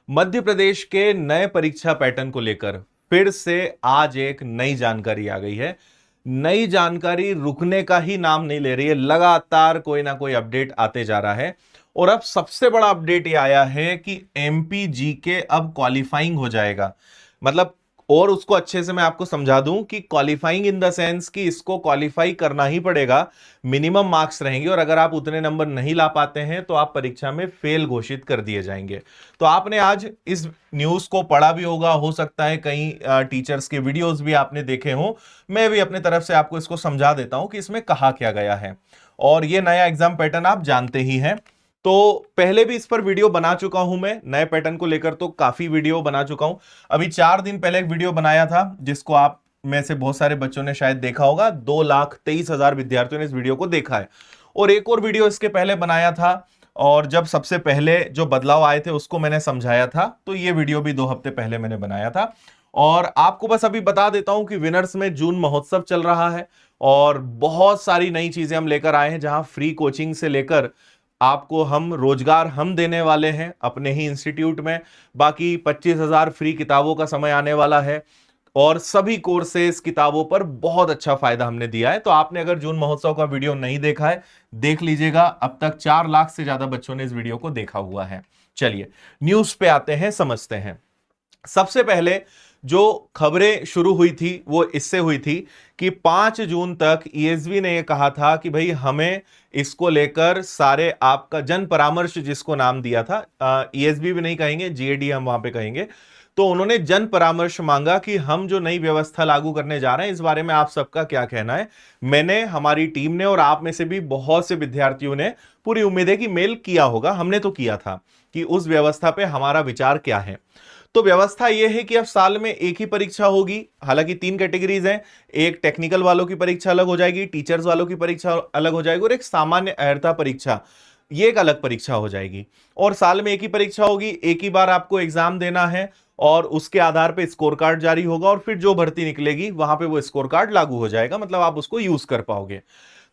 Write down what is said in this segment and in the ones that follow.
मध्य प्रदेश के नए परीक्षा पैटर्न को लेकर फिर से आज एक नई जानकारी आ गई है। नई जानकारी रुकने का ही नाम नहीं ले रही है, लगातार कोई ना कोई अपडेट आते जा रहा है। और अब सबसे बड़ा अपडेट ये आया है कि एमपी जीके अब क्वालिफाइंग हो जाएगा। मतलब और उसको अच्छे से मैं आपको समझा दूं कि क्वालिफाइंग इन द सेंस कि इसको क्वालिफाई करना ही पड़ेगा, मिनिमम मार्क्स रहेंगे और अगर आप उतने नंबर नहीं ला पाते हैं तो आप परीक्षा में फेल घोषित कर दिए जाएंगे। तो आपने आज इस न्यूज को पढ़ा भी होगा, हो सकता है कई टीचर्स के वीडियोस भी आपने देखे हों। मैं भी अपने तरफ से आपको इसको समझा देता हूं कि इसमें कहा क्या गया है। और ये नया एग्जाम पैटर्न आप जानते ही हैं, तो पहले भी इस पर वीडियो बना चुका हूं। मैं नए पैटर्न को लेकर तो काफी वीडियो बना चुका हूं। अभी 4 दिन पहले एक वीडियो बनाया था जिसको आप में से बहुत सारे बच्चों ने शायद देखा होगा। 2,23,000 विद्यार्थियों ने इस वीडियो को देखा है। और एक और वीडियो इसके पहले बनाया था, और जब सबसे पहले जो बदलाव आए थे उसको मैंने समझाया था। तो ये वीडियो भी 2 हफ्ते पहले मैंने बनाया था। और आपको बस अभी बता देता हूं कि विनर्स में जून महोत्सव चल रहा है और बहुत सारी नई चीजें हम लेकर आए हैं, जहां फ्री कोचिंग से लेकर आपको हम रोजगार हम देने वाले हैं अपने ही इंस्टीट्यूट में। बाकी 25,000 फ्री किताबों का समय आने वाला है और सभी कोर्सेज किताबों पर बहुत अच्छा फायदा हमने दिया है। तो आपने अगर जून महोत्सव का वीडियो नहीं देखा है, देख लीजिएगा। अब तक 4 लाख से ज्यादा बच्चों ने इस वीडियो को देखा हुआ है। चलिए न्यूज पे आते हैं, समझते हैं। सबसे पहले जो खबरें शुरू हुई थी वो इससे हुई थी कि 5 जून तक ईएसबी ने यह कहा था कि भाई हमें इसको लेकर सारे आपका जन परामर्श, जिसको नाम दिया था, ईएसबी भी नहीं कहेंगे, जीएडी हम वहां पे कहेंगे। तो उन्होंने जन परामर्श मांगा कि हम जो नई व्यवस्था लागू करने जा रहे हैं इस बारे में आप सबका क्या कहना है। मैंने, हमारी टीम ने और आप में से भी बहुत से विद्यार्थियों ने, पूरी उम्मीद है कि मेल किया होगा, हमने तो किया था, कि उस व्यवस्था पे हमारा विचार क्या है। तो व्यवस्था यह है कि अब साल में एक ही परीक्षा होगी। हालांकि 3 कैटेगरीज हैं, एक टेक्निकल वालों की परीक्षा अलग हो जाएगी, टीचर्स वालों की परीक्षा अलग हो जाएगी और एक सामान्य अर्हता परीक्षा, ये एक अलग परीक्षा हो जाएगी। और साल में एक ही परीक्षा होगी, एक ही बार आपको एग्जाम देना है और उसके आधार पर स्कोर कार्ड जारी होगा और फिर जो भर्ती निकलेगी वहां पे वो स्कोर कार्ड लागू हो जाएगा, मतलब आप उसको यूज कर पाओगे।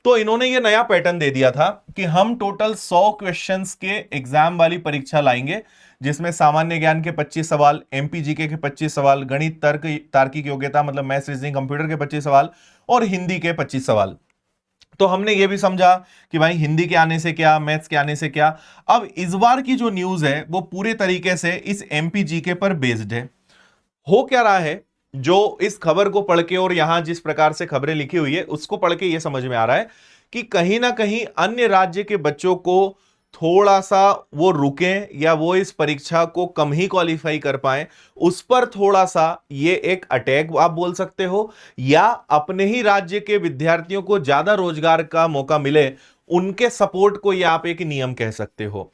तो इन्होंने ये नया पैटर्न दे दिया था कि हम टोटल 100 क्वेश्चंस के एग्जाम वाली परीक्षा लाएंगे, जिसमें सामान्य ज्ञान के 25 सवाल, एमपी जीके के 25 सवाल, गणित, तर्क, तार्किक योग्यता मतलब मैथ्स, रीजनिंग, कंप्यूटर के 25 सवाल और हिंदी के 25 सवाल। तो हमने ये भी समझा कि भाई हिंदी के आने से क्या, मैथ्स के आने से क्या। अब इस बार की जो न्यूज है वो पूरे तरीके से इस एमपी जीके पर बेस्ड है। हो क्या रहा है, जो इस खबर को पढ़ के और यहां जिस प्रकार से खबरें लिखी हुई है उसको पढ़ के यह समझ में आ रहा है कि कहीं ना कहीं अन्य राज्य के बच्चों को थोड़ा सा वो रुकें या वो इस परीक्षा को कम ही क्वालिफाई कर पाए, उस पर थोड़ा सा ये एक अटैक आप बोल सकते हो, या अपने ही राज्य के विद्यार्थियों को ज्यादा रोजगार का मौका मिले, उनके सपोर्ट को ये आप एक नियम कह सकते हो।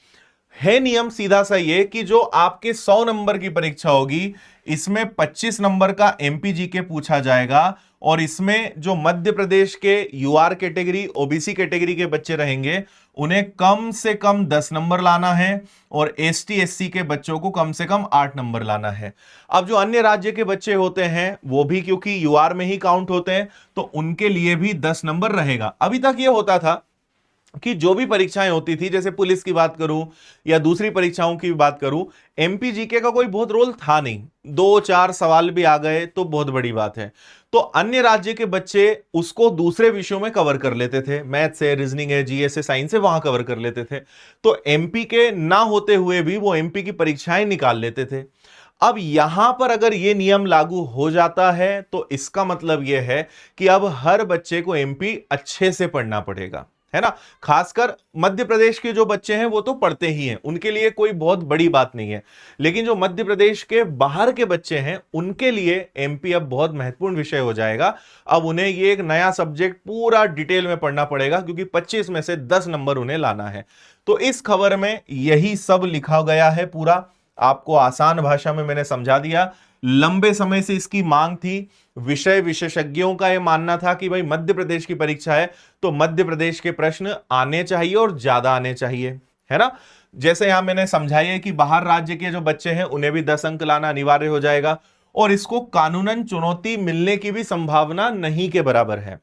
है नियम सीधा सा ये कि जो आपके 100 नंबर की परीक्षा होगी, इसमें 25 नंबर का एमपी के पूछा जाएगा और इसमें जो मध्य प्रदेश के यूआर कैटेगरी, ओबीसी कैटेगरी के बच्चे रहेंगे, उन्हें कम से कम 10 नंबर लाना है और एसटी एससी के बच्चों को कम से कम 8 नंबर लाना है। अब जो अन्य राज्य के बच्चे होते हैं वो भी क्योंकि यूआर में ही काउंट होते हैं, तो उनके लिए भी 10 नंबर रहेगा। अभी तक ये होता था कि जो भी परीक्षाएं होती थी, जैसे पुलिस की बात करूं या दूसरी परीक्षाओं की बात करूं, एमपी जीके का कोई बहुत रोल था नहीं। 2-4 सवाल भी आ गए तो बहुत बड़ी बात है। तो अन्य राज्य के बच्चे उसको दूसरे विषयों में कवर कर लेते थे, मैथ्स है, रीजनिंग है, जीएस है, साइंस है, वहां कवर कर लेते थे। तो एमपी के ना होते हुए भी वो एमपी की परीक्षाएं निकाल लेते थे। अब यहां पर अगर ये नियम लागू हो जाता है तो इसका मतलब यह है कि अब हर बच्चे को एमपी अच्छे से पढ़ना पड़ेगा, है ना। खासकर मध्य प्रदेश के जो बच्चे हैं वो तो पढ़ते ही हैं, उनके लिए कोई बहुत बड़ी बात नहीं है। लेकिन जो मध्य प्रदेश के बाहर के बच्चे हैं उनके लिए एमपी अब बहुत महत्वपूर्ण विषय हो जाएगा। अब उन्हें ये एक नया सब्जेक्ट पूरा डिटेल में पढ़ना पड़ेगा, क्योंकि 25 में से 10 नंबर उन्हें लाना है। तो इस खबर में यही सब लिखा गया है पूरा। आपको आसान भाषा में मैंने समझा दिया। लंबे समय से इसकी मांग थी। विषय विशेषज्ञों का यह मानना था कि भाई मध्य प्रदेश की परीक्षा है तो मध्य प्रदेश के प्रश्न आने चाहिए और ज्यादा आने चाहिए, है ना। जैसे यहां मैंने समझाया है कि बाहर राज्य के जो बच्चे हैं उन्हें भी 10 अंक लाना अनिवार्य हो जाएगा और इसको कानूनन चुनौती मिलने की भी संभावना नहीं के बराबर है।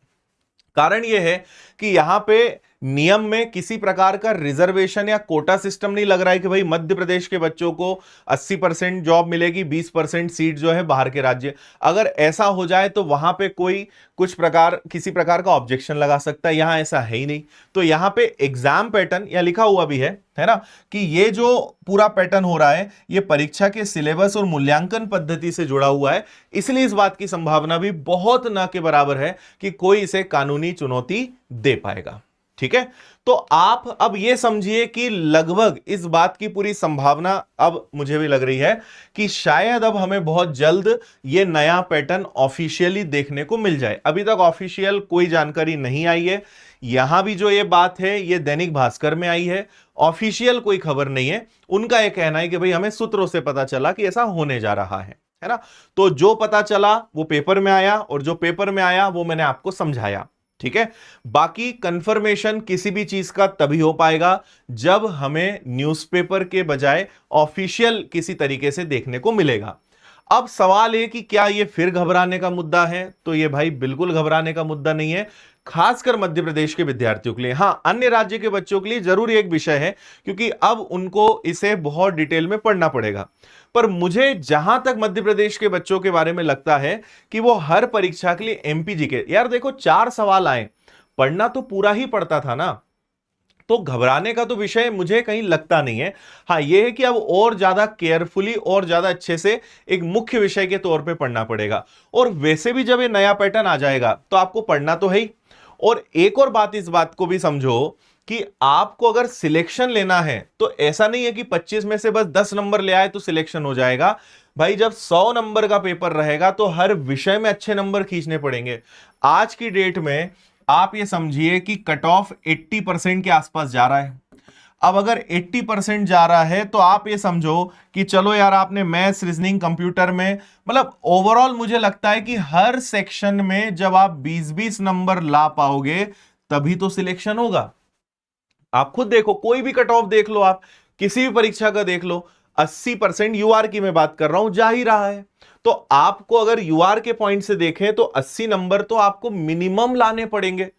कारण यह है कि यहां पे नियम में किसी प्रकार का रिजर्वेशन या कोटा सिस्टम नहीं लग रहा है कि भाई मध्य प्रदेश के बच्चों को 80% जॉब मिलेगी, 20% सीट जो है बाहर के राज्य। अगर ऐसा हो जाए तो वहां पे कोई किसी प्रकार का ऑब्जेक्शन लगा सकता है, यहां ऐसा है ही नहीं। तो यहां पे एग्जाम पैटर्न या लिखा हुआ भी है ना, कि ये जो पूरा पैटर्न हो रहा है ये परीक्षा के सिलेबस और मूल्यांकन पद्धति से जुड़ा हुआ है, इसलिए इस बात की संभावना भी बहुत ना के बराबर है कि कोई इसे कानूनी चुनौती दे पाएगा। ठीक है, तो आप अब यह समझिए कि लगभग इस बात की पूरी संभावना अब मुझे भी लग रही है कि शायद अब हमें बहुत जल्द यह नया पैटर्न ऑफिशियली देखने को मिल जाए। अभी तक ऑफिशियल कोई जानकारी नहीं आई है, यहां भी जो ये बात है ये दैनिक भास्कर में आई है, ऑफिशियल कोई खबर नहीं है। उनका यह कहना है कि भाई हमें सूत्रों से पता चला कि ऐसा होने जा रहा है ना। तो जो पता चला वो पेपर में आया, और जो पेपर में आया वो मैंने आपको समझाया। ठीक है, बाकी कंफर्मेशन किसी भी चीज का तभी हो पाएगा जब हमें न्यूज़पेपर के बजाय ऑफिशियल किसी तरीके से देखने को मिलेगा। अब सवाल है कि क्या यह फिर घबराने का मुद्दा है? तो यह भाई बिल्कुल घबराने का मुद्दा नहीं है, खासकर मध्य प्रदेश के विद्यार्थियों के लिए। हां, अन्य राज्य के बच्चों के लिए जरूर एक विषय है, क्योंकि अब उनको इसे बहुत डिटेल में पढ़ना पड़ेगा। पर मुझे जहां तक मध्य प्रदेश के बच्चों के बारे में लगता है कि वो हर परीक्षा के लिए एमपीजी के, यार देखो 4 सवाल आए, पढ़ना तो पूरा ही पड़ता था ना, तो घबराने का तो विषय मुझे कहीं लगता नहीं है। हां, यह है कि अब और ज्यादा केयरफुली और ज्यादा अच्छे से एक मुख्य विषय के तौर पे पढ़ना पड़ेगा। और वैसे भी जब ये नया पैटर्न आ जाएगा तो आपको पढ़ना तो है ही। और एक और बात, इस बात को भी समझो कि आपको अगर सिलेक्शन लेना है तो ऐसा नहीं है कि 25 में से बस 10 नंबर ले आए तो सिलेक्शन हो जाएगा। भाई जब 100 नंबर का पेपर रहेगा तो हर विषय में अच्छे नंबर खींचने पड़ेंगे। आज की डेट में आप ये समझिए कि कट ऑफ 80% के आसपास जा रहा है। अब अगर 80% जा रहा है तो आप ये समझो कि चलो यार, आपने मैथ्स, रीजनिंग, कंप्यूटर में, मतलब ओवरऑल मुझे लगता है कि हर सेक्शन में जब आप 20-20 नंबर ला पाओगे तभी तो सिलेक्शन होगा। आप खुद देखो, कोई भी कट ऑफ देख लो, आप किसी भी परीक्षा का देख लो, 80% यूआर की मैं बात कर रहा हूं जा ही रहा है। तो आपको अगर यूआर के पॉइंट से देखें तो 80 नंबर तो आपको मिनिमम लाने पड़ेंगे।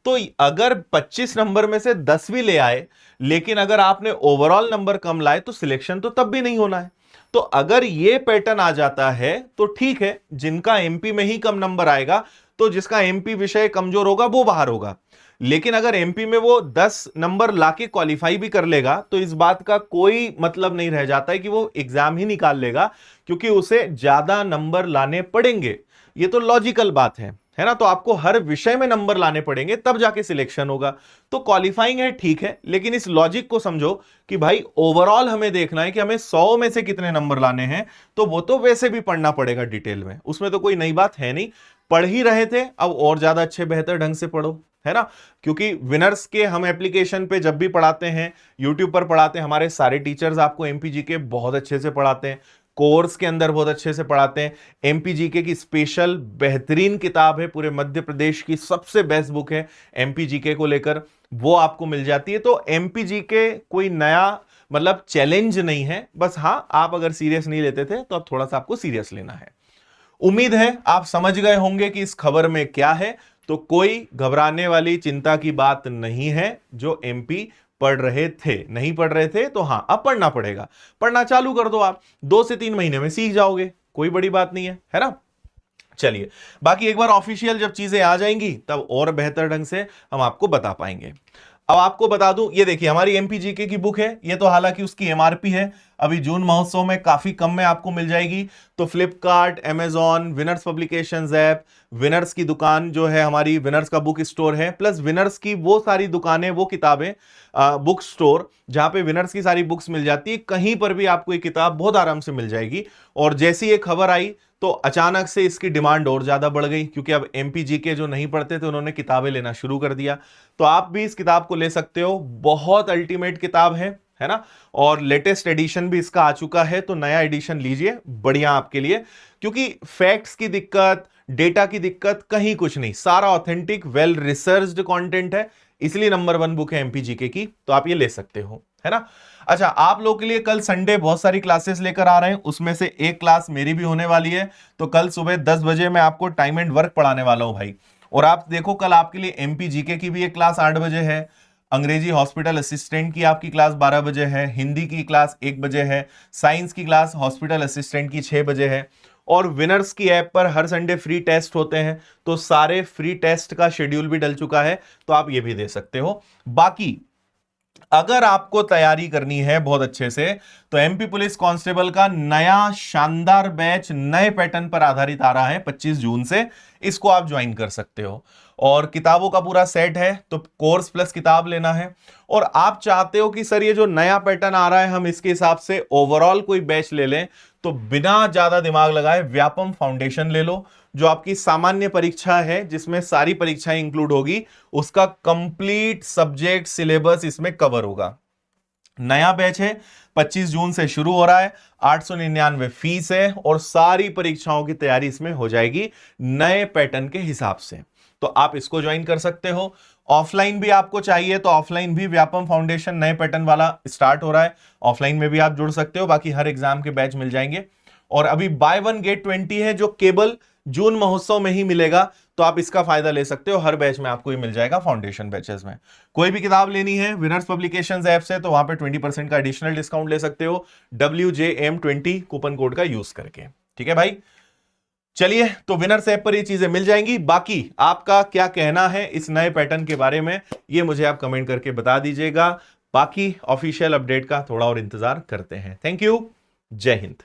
तो अगर 25 नंबर में से 10 भी ले आए, लेकिन अगर आपने ओवरऑल नंबर कम लाए तो सिलेक्शन तो तब भी नहीं होना है। तो अगर यह पैटर्न आ जाता है तो ठीक है, जिनका एमपी में ही कम नंबर आएगा तो जिसका एमपी विषय कमजोर होगा वो बाहर होगा। लेकिन अगर एमपी में वो 10 नंबर लाके क्वालिफाई भी कर लेगा तो इस बात का कोई मतलब नहीं रह जाता है कि वो एग्जाम ही निकाल लेगा, क्योंकि उसे ज्यादा नंबर लाने पड़ेंगे। ये तो लॉजिकल बात है ना। तो आपको हर विषय में नंबर लाने पड़ेंगे तब जाके सिलेक्शन होगा। तो क्वालिफाइंग है ठीक है, लेकिन इस लॉजिक को समझो कि भाई ओवरऑल हमें देखना है कि हमें 100 में से कितने नंबर लाने हैं, तो वो तो वैसे भी पढ़ना पड़ेगा डिटेल में, उसमें तो कोई नई बात है नहीं। पढ़ ही रहे थे, अब और ज्यादा अच्छे बेहतर ढंग से पढ़ो, है ना। क्योंकि विनर्स के हम एप्लीकेशन पे जब भी पढ़ाते हैं, यूट्यूब पर पढ़ाते हैं, हमारे सारे टीचर्स आपको एमपीजी के बहुत अच्छे से पढ़ाते हैं, कोर्स के अंदर बहुत अच्छे से पढ़ाते हैं। एमपीजीके की स्पेशल बेहतरीन किताब है, पूरे मध्य प्रदेश की सबसे बेस्ट बुक है एमपीजीके को लेकर, वो आपको मिल जाती है। तो एमपीजीके कोई नया मतलब चैलेंज नहीं है, बस हां, आप अगर सीरियस नहीं लेते थे तो अब थोड़ा सा आपको सीरियस लेना है। उम्मीद है आप समझ गए होंगे कि इस खबर में क्या है। तो कोई घबराने वाली चिंता की बात नहीं है। जो एमपी पढ़ रहे थे, नहीं पढ़ रहे थे, तो हां अब पढ़ना पड़ेगा, पढ़ना चालू कर दो, आप 2 से 3 महीने में सीख जाओगे, कोई बड़ी बात नहीं है ना। चलिए, बाकी एक बार ऑफिशियल जब चीजें आ जाएंगी तब और बेहतर ढंग से हम आपको बता पाएंगे। अब आपको बता दूं, ये देखिए हमारी एमपीजीके की बुक है, ये तो हालांकि उसकी एमआरपी है, अभी जून महोत्सव में काफी कम में आपको मिल जाएगी। तो Flipkart, Amazon, winners publications app, winners की दुकान जो है हमारी, विनर्स का बुक स्टोर है, प्लस विनर्स की वो सारी दुकानें, वो किताबें, बुक स्टोर जहां पे विनर्स की सारी बुक्स मिल जाती है, कहीं पर भी आपको ये किताब बहुत आराम से मिल जाएगी। और जैसी ये खबर आई तो अचानक से इसकी डिमांड और ज्यादा बढ़ गई, क्योंकि अब एमपीजीके जो नहीं पढ़ते थे उन्होंने किताबें लेना शुरू कर दिया। तो आप भी इस किताब को ले सकते हो, बहुत अल्टीमेट किताब है ना। और लेटेस्ट एडिशन भी इसका आ चुका है, तो नया एडिशन लीजिए, बढ़िया आपके लिए, क्योंकि फैक्ट्स की दिक्कत, डेटा की दिक्कत कहीं कुछ नहीं, सारा ऑथेंटिक वेल रिसर्च्ड कंटेंट है, इसलिए नंबर 1 बुक है एमपीजीके की, तो आप ये ले सकते हो, है ना। अच्छा, आप लोग के लिए कल संडे बहुत सारी क्लासेस लेकर आ रहे हैं, उसमें से एक क्लास मेरी भी होने वाली है। तो कल सुबह 10 बजे मैं आपको टाइम एंड वर्क पढ़ाने वाला हूं भाई। और आप देखो कल आपके लिए एमपी जीके की भी एक क्लास 8 बजे है, अंग्रेजी हॉस्पिटल असिस्टेंट की आपकी क्लास 12 बजे है, हिंदी की क्लास 1 बजे है, साइंस की क्लास हॉस्पिटल असिस्टेंट की 6 बजे है। और विनर्स की ऐप पर हर संडे फ्री टेस्ट होते हैं, तो सारे फ्री टेस्ट का शेड्यूल भी डल चुका है, तो आप ये भी दे सकते हो। बाकी अगर आपको तैयारी करनी है बहुत अच्छे से, तो एमपी पुलिस कांस्टेबल का नया शानदार बैच नए पैटर्न पर आधारित आ रहा है 25 जून से, इसको आप ज्वाइन कर सकते हो। और किताबों का पूरा सेट है, तो कोर्स प्लस किताब लेना है। और आप चाहते हो कि सर ये जो नया पैटर्न आ रहा है हम इसके हिसाब से ओवरऑल कोई बैच ले लें, तो बिना ज्यादा दिमाग लगाए व्यापम फाउंडेशन ले लो, जो आपकी सामान्य परीक्षा है जिसमें सारी परीक्षाएं इंक्लूड होगी, उसका कंप्लीट सब्जेक्ट सिलेबस इसमें कवर होगा। नया बैच है, 25 जून से शुरू हो रहा है, 899 फीस है और सारी परीक्षाओं की तैयारी इसमें हो जाएगी नए पैटर्न के हिसाब से, तो आप इसको ज्वाइन कर सकते हो। ऑफलाइन भी आपको चाहिए तो ऑफलाइन भी व्यापम फाउंडेशन नए पैटर्न वाला स्टार्ट हो रहा है, ऑफलाइन में भी आप जुड़ सकते हो, बाकी हर एग्जाम के बैच मिल जाएंगे। और अभी बाय 1 गेट 20 है जो केवल जून महोत्सव में ही मिलेगा, तो आप इसका फायदा ले सकते हो, हर बैच में आपको ही मिल जाएगा फाउंडेशन बैचेस में। कोई भी किताब लेनी है विनर्स पब्लिकेशंस ऐप से, तो वहां पे 20% का एडिशनल डिस्काउंट ले सकते हो WJM20 कूपन कोड का यूज करके। ठीक है भाई, चलिए तो विनर्स ऐप पर ये चीजें मिल जाएंगी। बाकी आपका क्या कहना है इस नए पैटर्न के बारे में, ये मुझे आप कमेंट करके बता दीजिएगा। बाकी ऑफिशियल अपडेट का थोड़ा और इंतजार करते हैं। थैंक यू, जय हिंद।